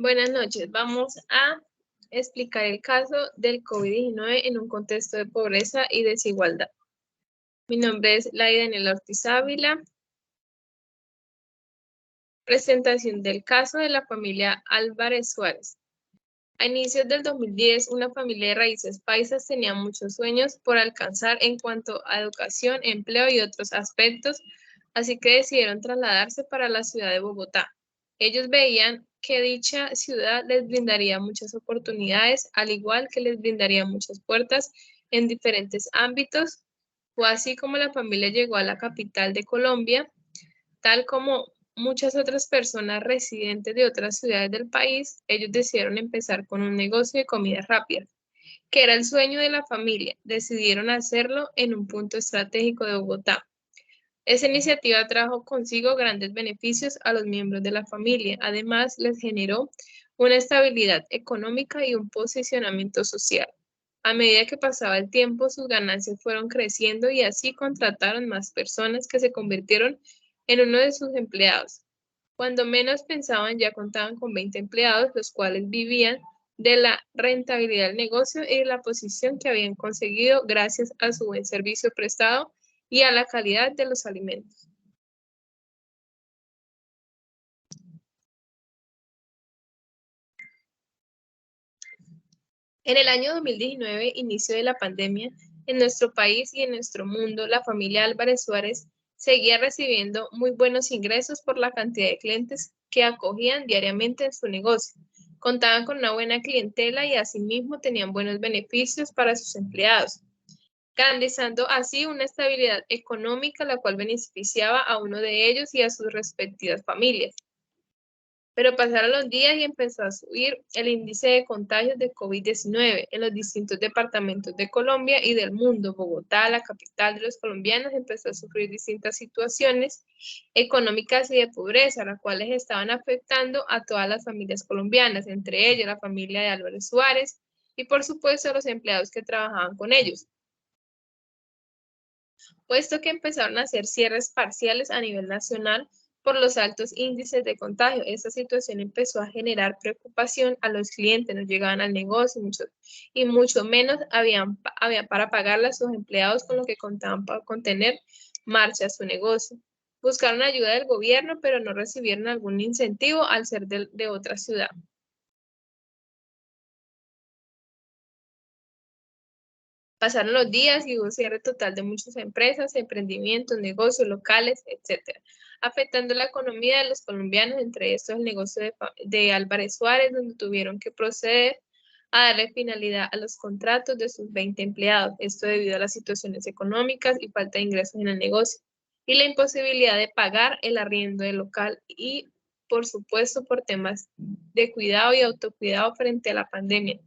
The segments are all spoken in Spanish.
Buenas noches. Vamos a explicar el caso del COVID-19 en un contexto de pobreza y desigualdad. Mi nombre es Laida Daniela Ortiz Ávila. Presentación del caso de la familia Álvarez Suárez. A inicios del 2010, una familia de raíces paisas tenía muchos sueños por alcanzar en cuanto a educación, empleo y otros aspectos, así que decidieron trasladarse para la ciudad de Bogotá. Ellos veían que dicha ciudad les brindaría muchas oportunidades, al igual que les brindaría muchas puertas en diferentes ámbitos. Fue así como la familia llegó a la capital de Colombia, tal como muchas otras personas residentes de otras ciudades del país. Ellos decidieron empezar con un negocio de comida rápida, que era el sueño de la familia. Decidieron hacerlo en un punto estratégico de Bogotá. Esa iniciativa trajo consigo grandes beneficios a los miembros de la familia. Además, les generó una estabilidad económica y un posicionamiento social. A medida que pasaba el tiempo, sus ganancias fueron creciendo y así contrataron más personas que se convirtieron en uno de sus empleados. Cuando menos pensaban, ya contaban con 20 empleados, los cuales vivían de la rentabilidad del negocio y de la posición que habían conseguido gracias a su buen servicio prestado y a la calidad de los alimentos. En el año 2019, inicio de la pandemia, en nuestro país y en nuestro mundo, la familia Álvarez Suárez seguía recibiendo muy buenos ingresos por la cantidad de clientes que acogían diariamente en su negocio. Contaban con una buena clientela y asimismo tenían buenos beneficios para sus empleados, garantizando así una estabilidad económica la cual beneficiaba a uno de ellos y a sus respectivas familias. Pero pasaron los días y empezó a subir el índice de contagios de COVID-19 en los distintos departamentos de Colombia y del mundo. Bogotá, la capital de los colombianos, empezó a sufrir distintas situaciones económicas y de pobreza, las cuales estaban afectando a todas las familias colombianas, entre ellas la familia de Álvarez Suárez y por supuesto a los empleados que trabajaban con ellos, puesto que empezaron a hacer cierres parciales a nivel nacional por los altos índices de contagio. Esta situación empezó a generar preocupación a los clientes, no llegaban al negocio y mucho menos había para pagarle a sus empleados, con lo que contaban para contener marcha a su negocio. Buscaron ayuda del gobierno, pero no recibieron algún incentivo al ser de otra ciudad. Pasaron los días y hubo cierre total de muchas empresas, emprendimientos, negocios locales, etcétera, afectando la economía de los colombianos, entre estos el negocio de Álvarez Suárez, donde tuvieron que proceder a darle finalidad a los contratos de sus 20 empleados. Esto debido a las situaciones económicas y falta de ingresos en el negocio y la imposibilidad de pagar el arriendo del local y, por supuesto, por temas de cuidado y autocuidado frente a la pandemia,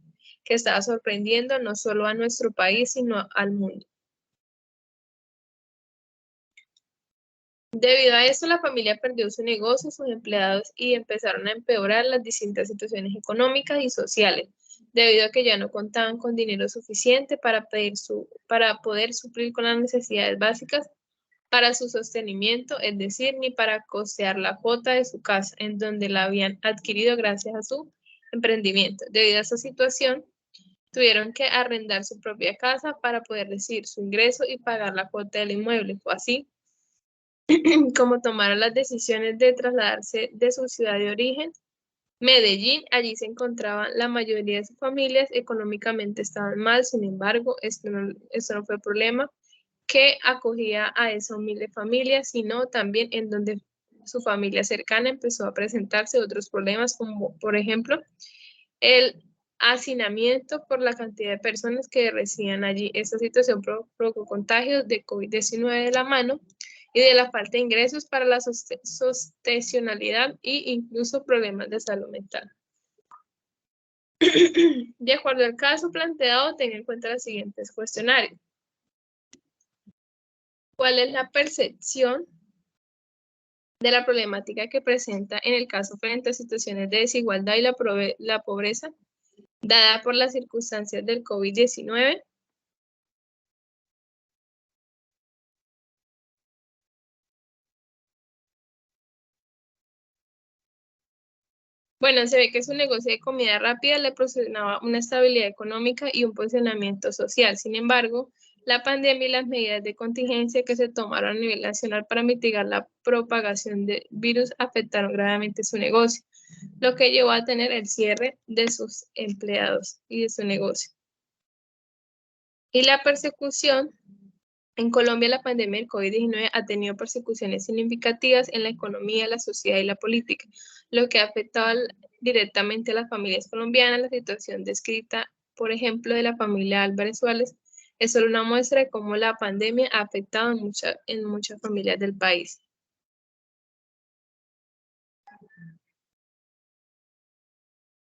que estaba sorprendiendo no solo a nuestro país, sino al mundo. Debido a esto, la familia perdió su negocio, sus empleados y empezaron a empeorar las distintas situaciones económicas y sociales, debido a que ya no contaban con dinero suficiente para poder suplir con las necesidades básicas para su sostenimiento, es decir, ni para costear la cuota de su casa, en donde la habían adquirido gracias a su emprendimiento. Debido a esa situación, tuvieron que arrendar su propia casa para poder recibir su ingreso y pagar la cuota del inmueble. Fue así como tomaron las decisiones de trasladarse de su ciudad de origen, Medellín. Allí se encontraban la mayoría de sus familias, económicamente estaban mal. Sin embargo, esto no fue el problema que acogía a esa humilde familia, sino también en donde su familia cercana empezó a presentarse otros problemas, como por ejemplo el hacinamiento por la cantidad de personas que residían allí. Esta situación provocó contagios de COVID-19 de la mano y de la falta de ingresos para la sostencionalidad e incluso problemas de salud mental. De acuerdo al caso planteado, tenga en cuenta los siguientes cuestionarios. ¿Cuál es la percepción de la problemática que presenta en el caso frente a situaciones de desigualdad y la pobreza dada por las circunstancias del COVID-19? Bueno, se ve que su negocio de comida rápida le proporcionaba una estabilidad económica y un posicionamiento social. Sin embargo, la pandemia y las medidas de contingencia que se tomaron a nivel nacional para mitigar la propagación del virus afectaron gravemente su negocio, lo que llevó a tener el cierre de sus empleados y de su negocio. Y la persecución. En Colombia, la pandemia del COVID-19 ha tenido persecuciones significativas en la economía, la sociedad y la política, lo que ha afectado directamente a las familias colombianas. La situación descrita, por ejemplo, de la familia Álvarez Suárez, es solo una muestra de cómo la pandemia ha afectado en muchas familias del país.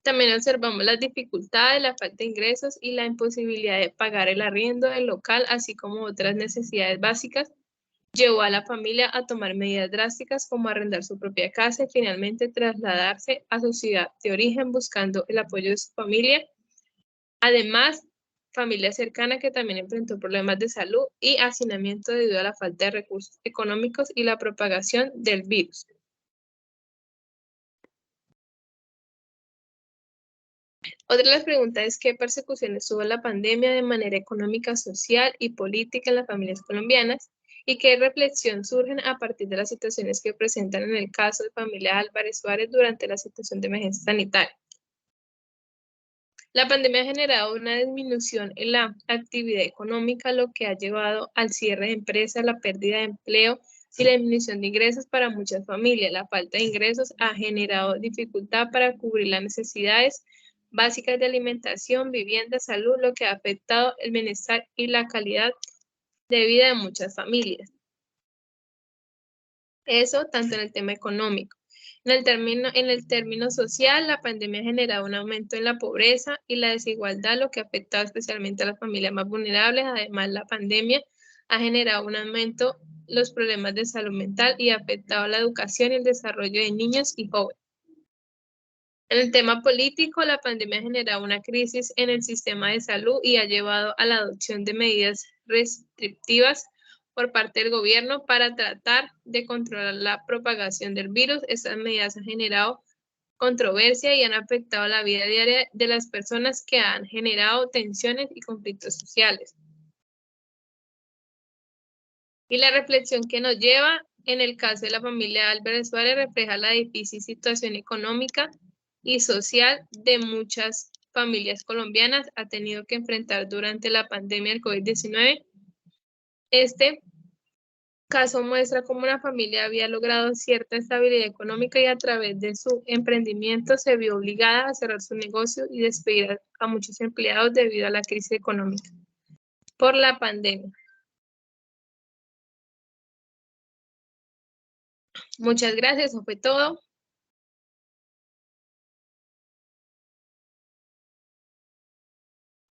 También observamos las dificultades, la falta de ingresos y la imposibilidad de pagar el arriendo del local, así como otras necesidades básicas. Llevó a la familia a tomar medidas drásticas como arrendar su propia casa y finalmente trasladarse a su ciudad de origen buscando el apoyo de su familia. Además, familia cercana que también enfrentó problemas de salud y hacinamiento debido a la falta de recursos económicos y la propagación del virus. Otra de las preguntas es qué persecuciones tuvo la pandemia de manera económica, social y política en las familias colombianas y qué reflexión surgen a partir de las situaciones que presentan en el caso de familia Álvarez Suárez durante la situación de emergencia sanitaria. La pandemia ha generado una disminución en la actividad económica, lo que ha llevado al cierre de empresas, la pérdida de empleo y la disminución de ingresos para muchas familias. La falta de ingresos ha generado dificultad para cubrir las necesidades básicas de alimentación, vivienda, salud, lo que ha afectado el bienestar y la calidad de vida de muchas familias. Eso tanto en el tema económico. En el término social, la pandemia ha generado un aumento en la pobreza y la desigualdad, lo que ha afectado especialmente a las familias más vulnerables. Además, la pandemia ha generado un aumento en los problemas de salud mental y ha afectado la educación y el desarrollo de niños y jóvenes. En el tema político, la pandemia ha generado una crisis en el sistema de salud y ha llevado a la adopción de medidas restrictivas por parte del gobierno para tratar de controlar la propagación del virus. Estas medidas han generado controversia y han afectado la vida diaria de las personas, que han generado tensiones y conflictos sociales. Y la reflexión que nos lleva en el caso de la familia Álvarez Suárez refleja la difícil situación económica y social de muchas familias colombianas ha tenido que enfrentar durante la pandemia del COVID-19. Este caso muestra cómo una familia había logrado cierta estabilidad económica y a través de su emprendimiento se vio obligada a cerrar su negocio y despedir a muchos empleados debido a la crisis económica por la pandemia. Muchas gracias, eso fue todo.